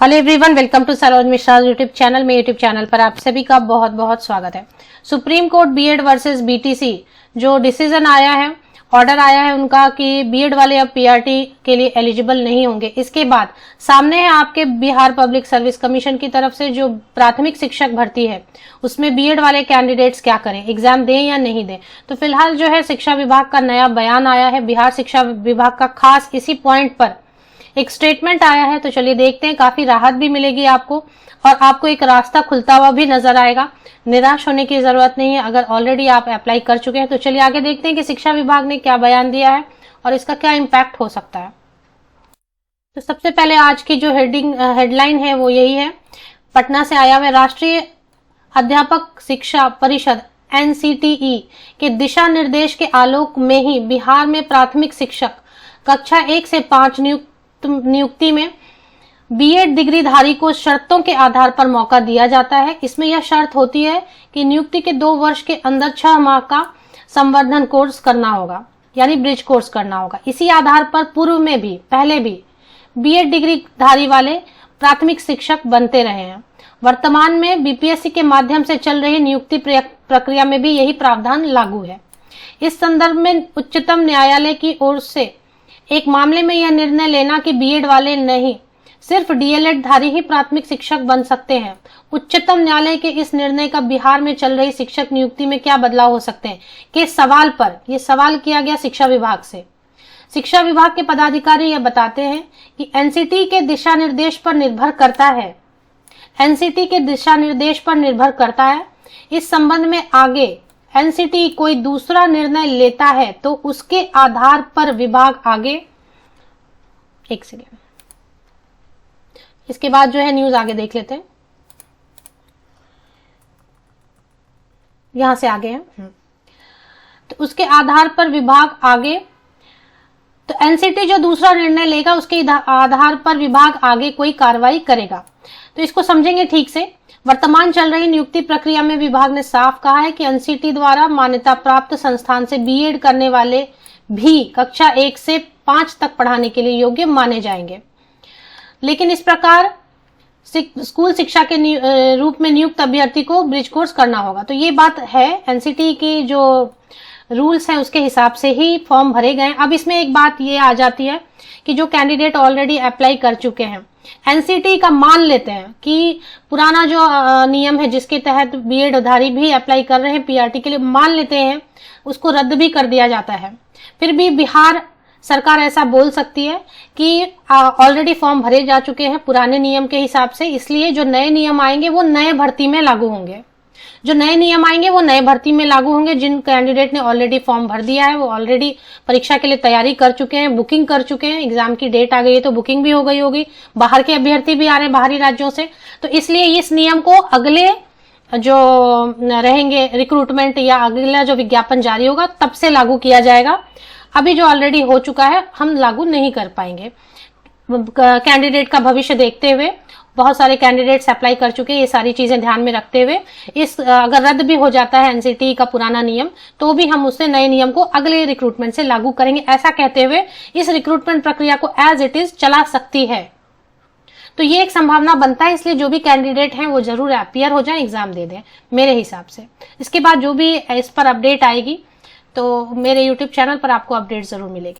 Hello everyone, welcome to Saroj Mishra YouTube channel. में YouTube channel पर आप सभी का बहुत बहुत स्वागत है। Supreme court BEd versus BTC जो डिसीजन आया है, ऑर्डर आया है उनका कि बीएड वाले अब पीआरटी के लिए एलिजिबल नहीं होंगे। इसके बाद सामने है आपके बिहार पब्लिक सर्विस कमीशन की तरफ से जो प्राथमिक शिक्षक भर्ती है उसमें बीएड वाले कैंडिडेट्स क्या करें, एग्जाम दें या नहीं दें। तो फिलहाल जो है शिक्षा विभाग का नया बयान आया है, बिहार शिक्षा विभाग का खास इसी पॉइंट पर एक स्टेटमेंट आया है। तो चलिए देखते हैं, काफी राहत भी मिलेगी आपको और आपको एक रास्ता खुलता हुआ भी नजर आएगा। निराश होने की जरूरत नहीं है अगर ऑलरेडी आप अप्लाई कर चुके हैं। तो चलिए आगे देखते हैं कि शिक्षा विभाग ने क्या बयान दिया है और इसका क्या इम्पैक्ट हो सकता है। तो सबसे पहले आज की जो हेडलाइन है वो यही है, पटना से आया हुआ राष्ट्रीय अध्यापक शिक्षा परिषद NCTE के दिशा निर्देश के आलोक में ही बिहार में प्राथमिक शिक्षक कक्षा 1 से 5 नियुक्ति में बीएड डिग्रीधारी को शर्तों के आधार पर मौका दिया जाता है। इसमें यह शर्त होती है कि नियुक्ति के 2 वर्ष के अंदर 6 माह का संवर्धन कोर्स करना होगा, यानी ब्रिज कोर्स करना होगा। इसी आधार पर पूर्व में भी पहले भी बीएड डिग्रीधारी वाले प्राथमिक शिक्षक बनते रहे हैं। वर्तमान में बीपीएससी के माध्यम से चल रही नियुक्ति प्रक्रिया में भी यही प्रावधान लागू है। इस संदर्भ में उच्चतम न्यायालय की ओर से एक मामले में यह निर्णय लेना कि बीएड वाले नहीं, सिर्फ डीएलएड धारी ही प्राथमिक शिक्षक बन सकते हैं। उच्चतम न्यायालय के इस निर्णय का बिहार में चल रही शिक्षक नियुक्ति में क्या बदलाव हो सकते हैं के सवाल पर यह सवाल किया गया शिक्षा विभाग से। शिक्षा विभाग के पदाधिकारी यह बताते हैं कि एनसीटी के दिशा निर्देश पर निर्भर करता है। एनसीटी के दिशा निर्देश पर निर्भर करता है। इस संबंध में आगे एनसीटी कोई दूसरा निर्णय लेता है तो उसके आधार पर विभाग आगे। एक सेकेंड, इसके बाद जो है न्यूज आगे देख लेते हैं। यहां से आगे है तो उसके आधार पर विभाग आगे, तो एनसीटी जो दूसरा निर्णय लेगा उसके आधार पर विभाग आगे कोई कार्रवाई करेगा। तो इसको समझेंगे ठीक से। वर्तमान चल रही नियुक्ति प्रक्रिया में विभाग ने साफ कहा है कि एनसीटी द्वारा मान्यता प्राप्त संस्थान से बीएड करने वाले भी कक्षा 1 से 5 तक पढ़ाने के लिए योग्य माने जाएंगे। लेकिन इस प्रकार स्कूल शिक्षा के रूप में नियुक्त अभ्यर्थी को ब्रिज कोर्स करना होगा। तो ये बात है, एनसीटी की जो रूल्स हैं उसके हिसाब से ही फॉर्म भरे गए। अब इसमें एक बात ये आ जाती है कि जो कैंडिडेट ऑलरेडी अप्लाई कर चुके हैं, एनसीटी का मान लेते हैं कि पुराना जो नियम है जिसके तहत बीएड धारी भी अप्लाई कर रहे हैं पीआरटी के लिए, मान लेते हैं उसको रद्द भी कर दिया जाता है। फिर भी बिहार सरकार ऐसा बोल सकती है कि ऑलरेडी फॉर्म भरे जा चुके हैं पुराने नियम के हिसाब से, इसलिए जो नए नियम आएंगे वो नए भर्ती में लागू होंगे। जो नए नियम आएंगे वो नए भर्ती में लागू होंगे। जिन कैंडिडेट ने ऑलरेडी फॉर्म भर दिया है वो ऑलरेडी परीक्षा के लिए तैयारी कर चुके हैं, बुकिंग कर चुके हैं। एग्जाम की डेट आ गई है तो बुकिंग भी हो गई होगी। बाहर के अभ्यर्थी भी आ रहे हैं बाहरी राज्यों से, तो इसलिए इस नियम को अगले जो रहेंगे रिक्रूटमेंट या अगला जो विज्ञापन जारी होगा तब से लागू किया जाएगा। अभी जो ऑलरेडी हो चुका है हम लागू नहीं कर पाएंगे। कैंडिडेट का भविष्य देखते हुए बहुत सारे कैंडिडेट्स अप्लाई कर चुके हैं। ये सारी चीजें ध्यान में रखते हुए इस अगर रद्द भी हो जाता है एनसीटी का पुराना नियम तो भी हम उससे नए नियम को अगले रिक्रूटमेंट से लागू करेंगे, ऐसा कहते हुए इस रिक्रूटमेंट प्रक्रिया को एज इट इज चला सकती है। तो ये एक संभावना बनता है, इसलिए जो भी कैंडिडेट हैं वो जरूर अपीयर हो जाए, एग्जाम दे दें मेरे हिसाब से। इसके बाद जो भी इस पर अपडेट आएगी तो मेरे यूट्यूब चैनल पर आपको अपडेट जरूर मिलेगी।